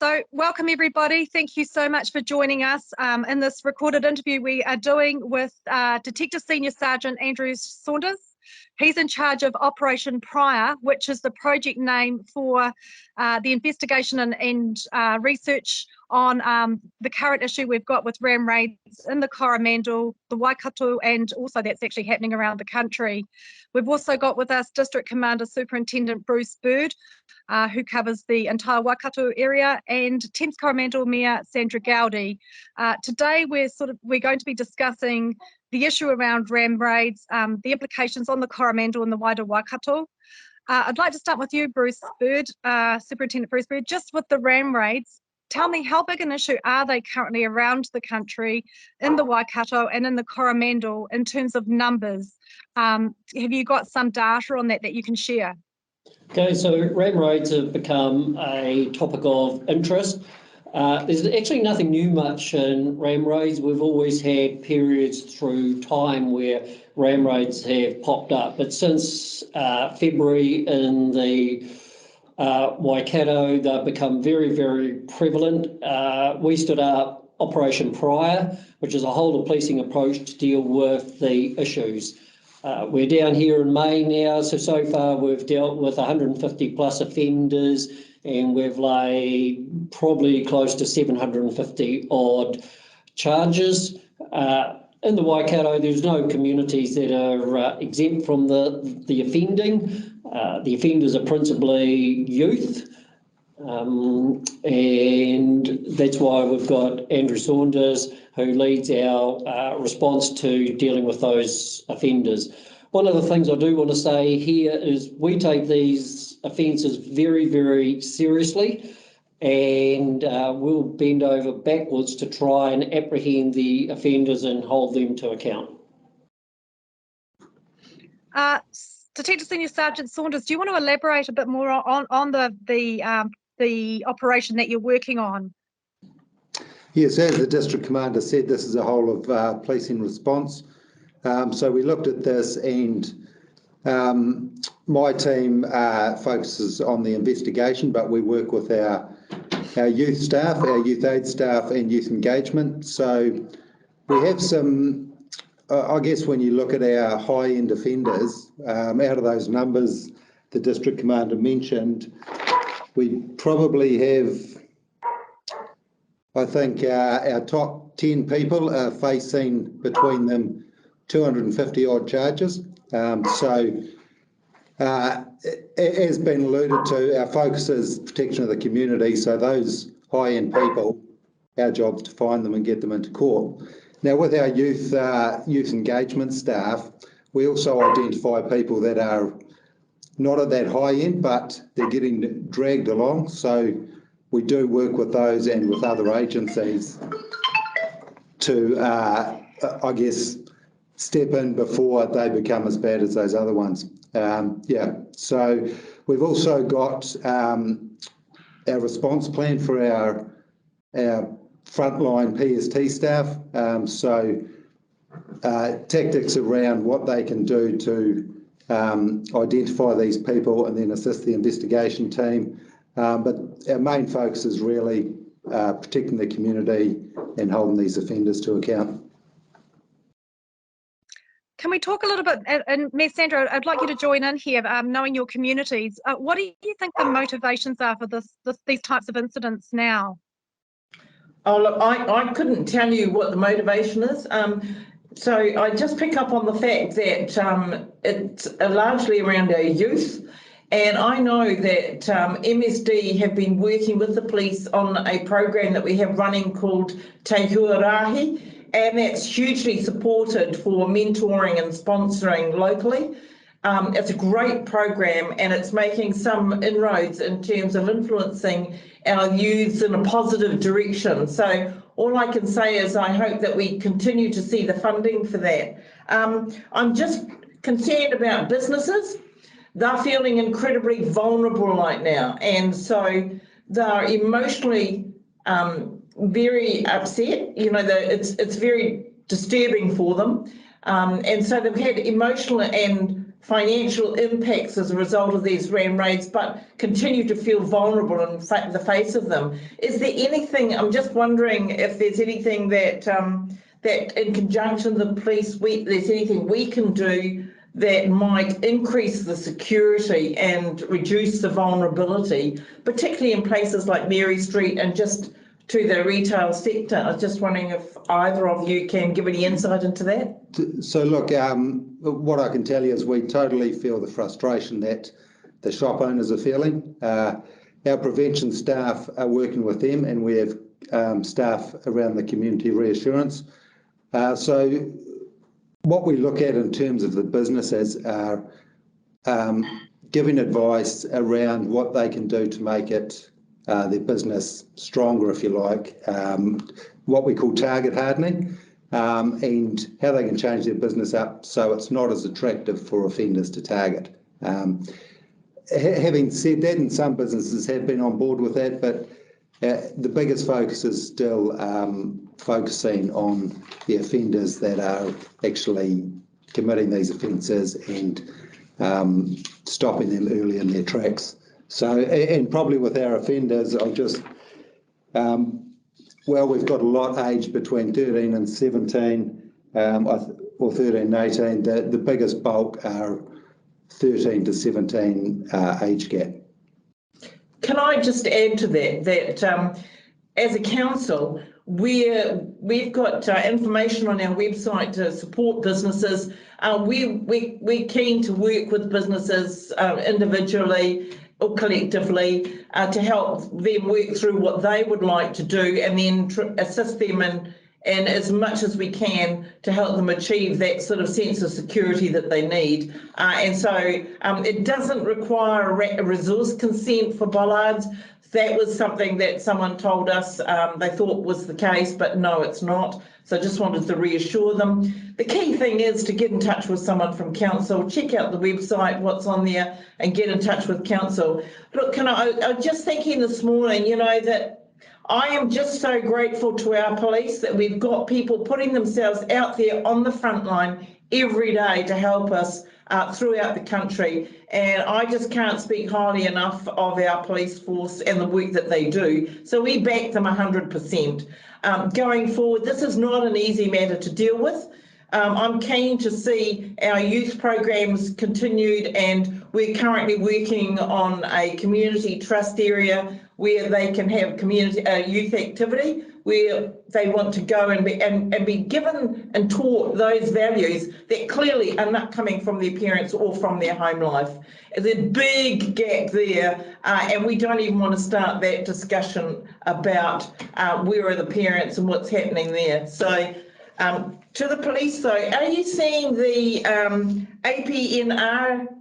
So welcome everybody. Thank you so much for joining us in this recorded interview we are doing with Detective Senior Sergeant Andrew Saunders. He's in charge of Operation Prior, which is the project name for the investigation and research on the current issue we've got with ram raids in the Coromandel, the Waikato, and also that's actually happening around the country. We've also got with us District Commander Superintendent Bruce Bird, who covers the entire Waikato area, and Thames-Coromandel Mayor Sandra Goudie. Today we're going to be discussing the issue around ram raids, the implications on the Coromandel and the wider Waikato. I'd like to start with you, Bruce Bird, Superintendent Bruce Bird, just with the ram raids. Tell me, how big an issue are they currently around the country, in the Waikato and in the Coromandel, in terms of numbers? Have you got some data on that you can share? Okay, so ram raids have become a topic of interest. There's actually nothing new much in ram raids. We've always had periods through time where ram raids have popped up, but since February in the Waikato, they've become very, very prevalent. We stood up Operation Prior, which is a whole of policing approach to deal with the issues. We're down here in May now, so far we've dealt with 150 plus offenders, and we've laid probably close to 750 odd charges. In the Waikato, there's no communities that are exempt from the offending. The offenders are principally youth, and that's why we've got Andrew Saunders, who leads our response to dealing with those offenders. One of the things I do want to say here is we take these offences very, very seriously, and we'll bend over backwards to try and apprehend the offenders and hold them to account. Detective Senior Sergeant Saunders, do you want to elaborate a bit more on the operation that you're working on? Yes, as the District Commander said, this is a whole of policing response. So we looked at this, and my team focuses on the investigation, but we work with our youth staff, our youth aid staff and youth engagement. So we have some, I guess when you look at our high-end offenders, out of those numbers the District Commander mentioned, we probably have, I think our top 10 people are facing between them 250 odd charges. As been alluded to, our focus is protection of the community, so those high-end people, our job is to find them and get them into court. Now with our youth engagement staff, we also identify people that are not at that high end, but they're getting dragged along. So we do work with those and with other agencies to, I guess, step in before they become as bad as those other ones. So we've also got our response plan for our frontline PST staff. Tactics around what they can do to identify these people and then assist the investigation team. But our main focus is really protecting the community and holding these offenders to account. Can we talk a little bit, and Ms. Sandra, I'd like you to join in here, knowing your communities. What do you think the motivations are for these types of incidents now? Oh, look, I couldn't tell you what the motivation is. So I just pick up on the fact that it's largely around our youth. And I know that MSD have been working with the police on a program that we have running called Te Huarahi, and that's hugely supported for mentoring and sponsoring locally. It's a great program, and it's making some inroads in terms of influencing our youths in a positive direction. So all I can say is I hope that we continue to see the funding for that. I'm just concerned about businesses. They're feeling incredibly vulnerable right now, and so they're emotionally very upset. You know, it's very disturbing for them, and so they've had emotional and financial impacts as a result of these ram raids, but continue to feel vulnerable in the face of them. Is there anything, I'm just wondering if there's anything that that in conjunction with the police, there's anything we can do that might increase the security and reduce the vulnerability, particularly in places like Mary Street and just to the retail sector. I was just wondering if either of you can give any insight into that. So look, what I can tell you is we totally feel the frustration that the shop owners are feeling. Our prevention staff are working with them, and we have staff around the community reassurance. So what we look at in terms of the businesses are giving advice around what they can do to make it their business stronger, if you like, what we call target hardening, and how they can change their business up so it's not as attractive for offenders to target. Having said that, and some businesses have been on board with that, but the biggest focus is still focusing on the offenders that are actually committing these offences and stopping them early in their tracks. So, and probably with our offenders, I'll just, well, we've got a lot aged between 13 and 17, or 13 and 18. The biggest bulk are 13 to 17 age gap. Can I just add to that, as a council, we've got information on our website to support businesses. We're keen to work with businesses individually or collectively to help them work through what they would like to do, and then assist them and as much as we can to help them achieve that sort of sense of security that they need. And so it doesn't require a resource consent for bollards. That was something that someone told us they thought was the case, but no, it's not. So I just wanted to reassure them. The key thing is to get in touch with someone from council, check out the website, what's on there, and get in touch with council. Look, I was just thinking this morning, you know, that I am just so grateful to our police that we've got people putting themselves out there on the front line every day to help us throughout the country. And I just can't speak highly enough of our police force and the work that they do. So we back them 100%. Going forward, this is not an easy matter to deal with. I'm keen to see our youth programs continued, and we're currently working on a community trust area where they can have community youth activity, where they want to go and be given and taught those values that clearly are not coming from their parents or from their home life. There's a big gap there, and we don't even want to start that discussion about where are the parents and what's happening there. So to the police though, are you seeing the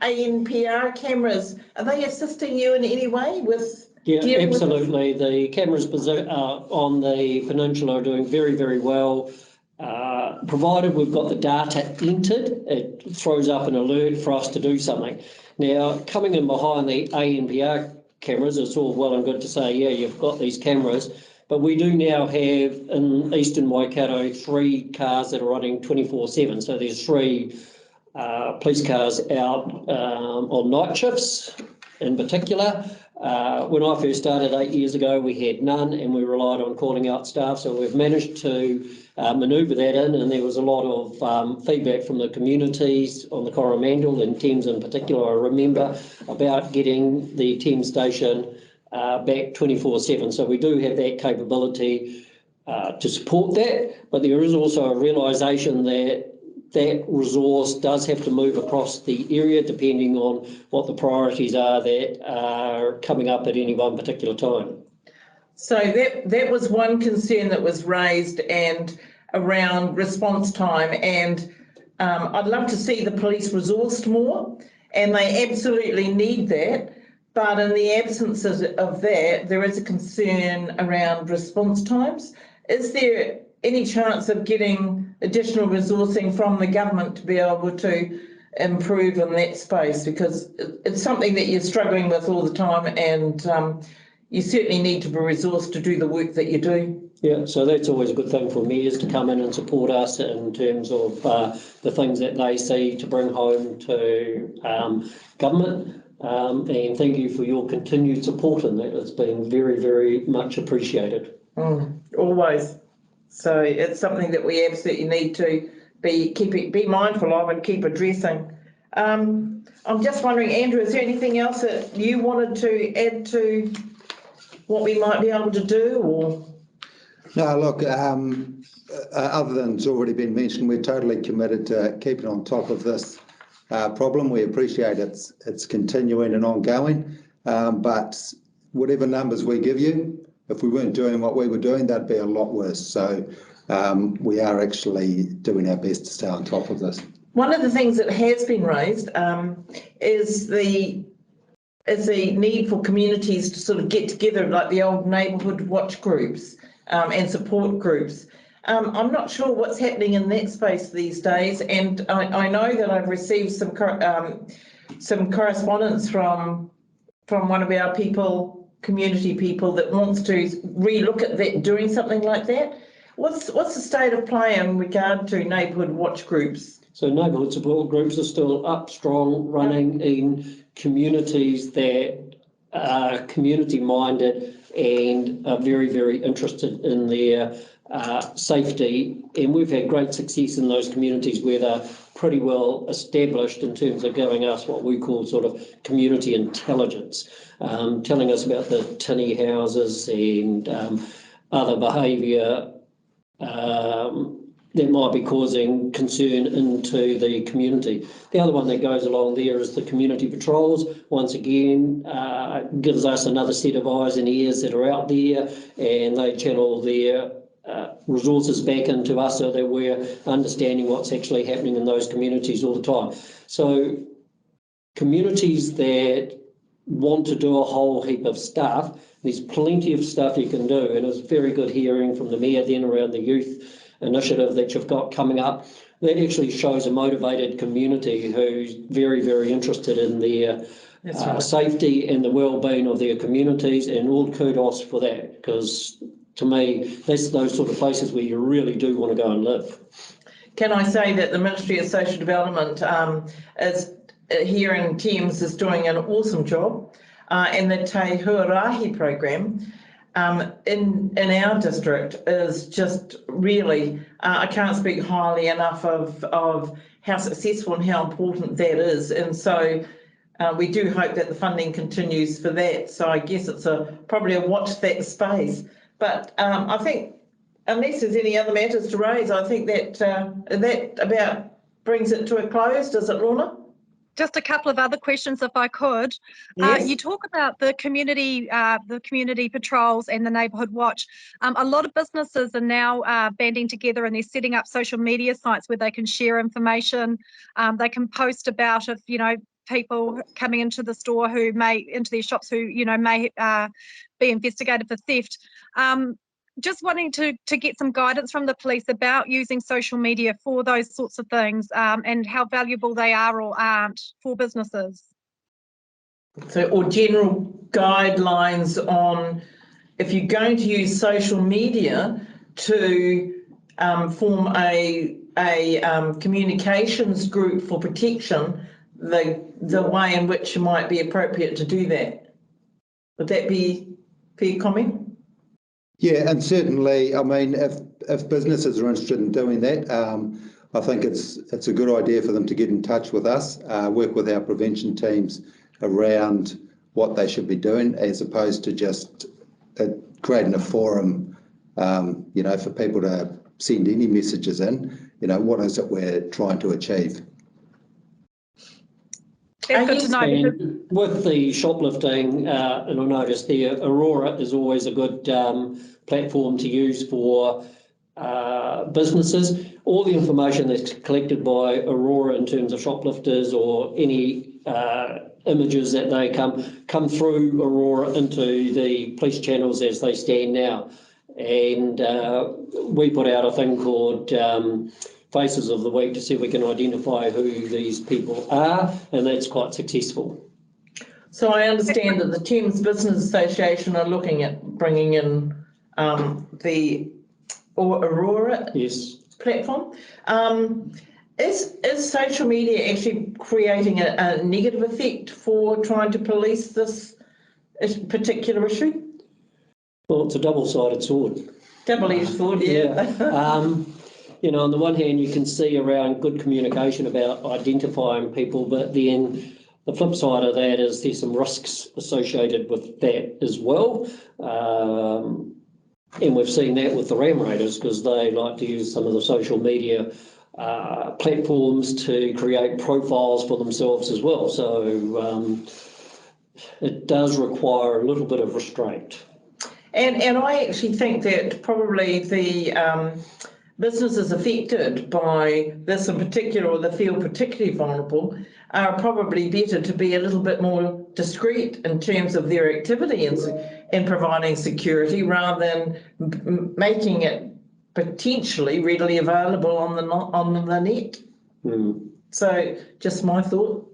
ANPR cameras? Are they assisting you in any way with? Yeah, absolutely. The cameras on the peninsula are doing very, very well. Provided we've got the data entered, it throws up an alert for us to do something. Now, coming in behind the ANPR cameras, it's all well and good to say, yeah, you've got these cameras, but we do now have in eastern Waikato 3 cars that are running 24/7. So there's 3 police cars out on night shifts in particular. When I first started 8 years ago, we had none, and we relied on calling out staff. So we've managed to manoeuvre that in, and there was a lot of feedback from the communities on the Coromandel and Thames in particular. I remember about getting the Thames station back 24/7. So we do have that capability to support that, but there is also a realisation that that resource does have to move across the area depending on what the priorities are that are coming up at any one particular time. So that was one concern that was raised, and around response time, and I'd love to see the police resourced more, and they absolutely need that. But in the absence of that, there is a concern around response times. Is there any chance of getting additional resourcing from the government to be able to improve in that space? Because it's something that you're struggling with all the time, and you certainly need to be resourced to do the work that you do. Yeah, so that's always a good thing for mayors to come in and support us in terms of the things that they see to bring home to government. And thank you for your continued support in that. It's been very, very much appreciated. Always. So it's something that we absolutely need to be mindful of and keep addressing. I'm just wondering, Andrew, is there anything else that you wanted to add to what we might be able to do, or? No, look, other than it's already been mentioned, we're totally committed to keeping on top of this problem. We appreciate it's continuing and ongoing, but whatever numbers we give you, if we weren't doing what we were doing, that'd be a lot worse. So we are actually doing our best to stay on top of this. One of the things that has been raised is the need for communities to sort of get together, like the old neighbourhood watch groups and support groups. I'm not sure what's happening in that space these days, and I know that I've received some correspondence from one of our community people that wants to re-look at that, doing something like that. What's the state of play in regard to neighbourhood watch groups? So neighbourhood support groups are still up, strong, running in communities that are community-minded and are very, very interested in their safety. And we've had great success in those communities where they're pretty well established in terms of giving us what we call sort of community intelligence, telling us about the tinny houses and other behaviour that might be causing concern into the community. The other one that goes along there is the community patrols. Once again, gives us another set of eyes and ears that are out there, and they channel their resources back into us so that we're understanding what's actually happening in those communities all the time. So communities that want to do a whole heap of stuff, there's plenty of stuff you can do, and it's very good hearing from the Mayor then around the youth initiative that you've got coming up. That actually shows a motivated community who's very, very interested in their safety and the well-being of their communities, and all kudos for that, because to me, that's those sort of places where you really do want to go and live. Can I say that the Ministry of Social Development is here in Thames is doing an awesome job, and the Te Huarahi program in our district is just really, I can't speak highly enough of how successful and how important that is. And so we do hope that the funding continues for that. So I guess it's probably a watch that space. But I think, unless there's any other matters to raise, I think that about brings it to a close. Does it, Lorna? Just a couple of other questions, if I could. Yes. You talk about the community patrols and the neighbourhood watch. A lot of businesses are now banding together, and they're setting up social media sites where they can share information. They can post about if people coming into the store into their shops who may be investigated for theft. Just wanting to get some guidance from the police about using social media for those sorts of things, and how valuable they are or aren't for businesses. So, or general guidelines on if you're going to use social media to form a communications group for protection, the way in which it might be appropriate to do that. Would that be fair comment? Yeah, and certainly, I mean, if businesses are interested in doing that, I think it's a good idea for them to get in touch with us, work with our prevention teams around what they should be doing, as opposed to just creating a forum, for people to send any messages in. What is it we're trying to achieve? That's good to know. And with the shoplifting, and I noticed there, Aurora is always a good platform to use for businesses. All the information that's collected by Aurora in terms of shoplifters or any images that they come through Aurora into the police channels as they stand now. And we put out a thing called Faces of the Week to see if we can identify who these people are, and that's quite successful. So I understand that the Thames Business Association are looking at bringing in the Aurora Yes. platform. Is social media actually creating a negative effect for trying to police this particular issue? Well, it's a double-sided sword. Double-edged sword, yeah. You know, on the one hand, you can see around good communication about identifying people, but then the flip side of that is there's some risks associated with that as well. And we've seen that with the Ram Raiders, because they like to use some of the social media platforms to create profiles for themselves as well. So it does require a little bit of restraint. And I actually think that probably the businesses affected by this in particular, or that feel particularly vulnerable, are probably better to be a little bit more discreet in terms of their activity in providing security, rather than making it potentially readily available on the net. So just my thought.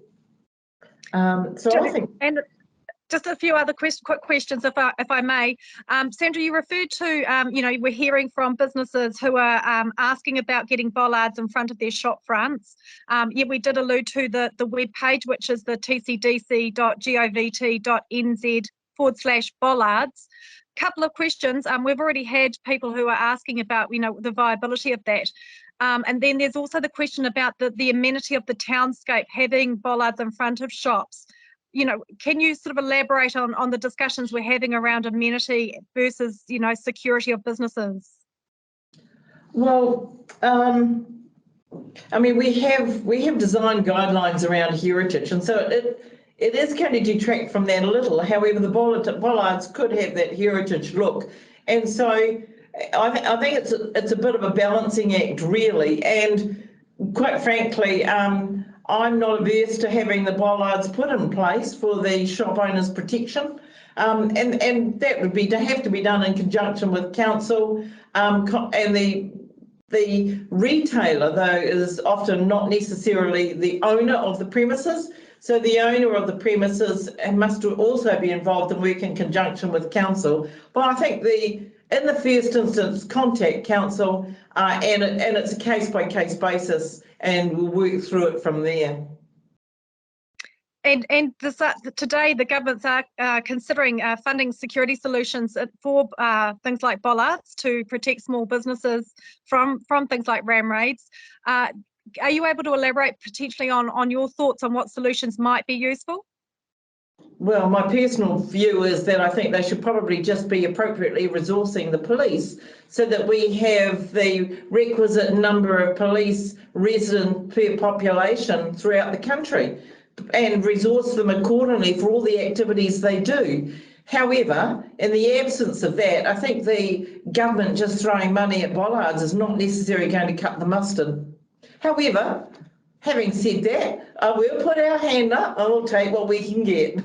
So I think. And just a few other quick questions, if I may. Sandra, you referred to, you know, we're hearing from businesses who are asking about getting bollards in front of their shop fronts. Yeah, we did allude to the web page, which is the tcdc.govt.nz/bollards. Couple of questions. We've already had people who are asking about, you know, the viability of that. And then there's also the question about the amenity of the townscape having bollards in front of shops. You know, can you sort of elaborate on the discussions we're having around amenity versus, you know, security of businesses? Well, I mean, we have design guidelines around heritage, and so it is going to detract from that a little. However, the bollards could have that heritage look, and so I think it's a bit of a balancing act, really. And quite frankly, I'm not averse to having the bollards put in place for the shop owners' protection, and that would have to be done in conjunction with council, and the retailer, though, is often not necessarily the owner of the premises. So the owner of the premises must also be involved and work in conjunction with council. But I think in the first instance, contact council, and it's a case-by-case basis, and we'll work through it from there. And today the governments are considering funding security solutions for things like bollards to protect small businesses from things like ram raids. Are you able to elaborate potentially on your thoughts on what solutions might be useful? Well, my personal view is that I think they should probably just be appropriately resourcing the police, so that we have the requisite number of police resident per population throughout the country, and resource them accordingly for all the activities they do. However, in the absence of that, I think the government just throwing money at bollards is not necessarily going to cut the mustard. However, having said that, I will put our hand up and we'll take what we can get.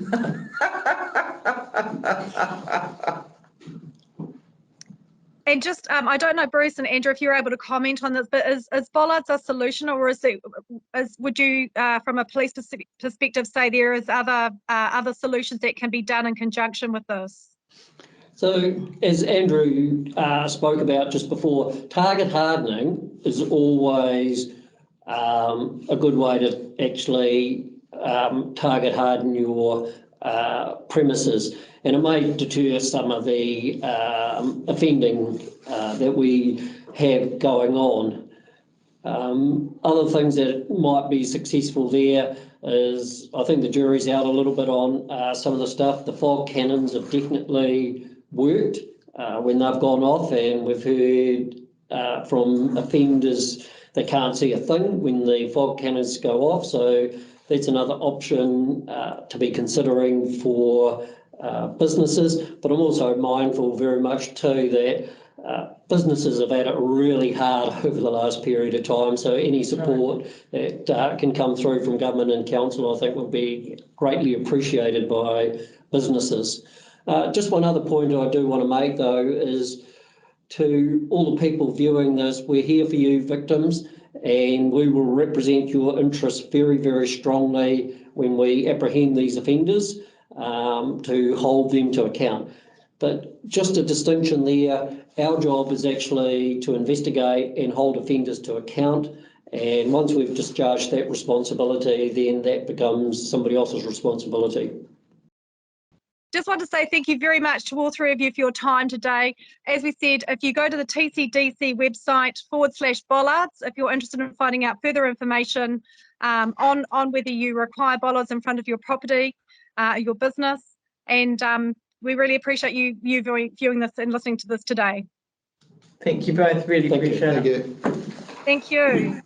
And just, I don't know, Bruce and Andrew, if you're able to comment on this, but is bollards a solution, or would you, from a police perspective, say there is other solutions that can be done in conjunction with this? So, as Andrew spoke about just before, target hardening is always a good way to actually target harden your premises, and it may deter some of the offending that we have going on. Other things that might be successful there is, I think the jury's out a little bit on some of the stuff. The fog cannons have definitely worked when they've gone off, and we've heard from offenders they can't see a thing when the fog cannons go off. So that's another option to be considering for businesses. But I'm also mindful very much too that businesses have had it really hard over the last period of time. So any support that can come through from government and council, I think, will be greatly appreciated by businesses. Just one other point I do want to make, though, is to all the people viewing this, we're here for you, victims, and we will represent your interests very, very strongly when we apprehend these offenders. to hold them to account. But just a distinction there, our job is actually to investigate and hold offenders to account. And once we've discharged that responsibility, then that becomes somebody else's responsibility. Just want to say thank you very much to all three of you for your time today. As we said, if you go to the TCDC website /Bollards, if you're interested in finding out further information on whether you require bollards in front of your property, your business, and we really appreciate you viewing this and listening to this today. Thank you both, really appreciate it. Thank you. Thank you.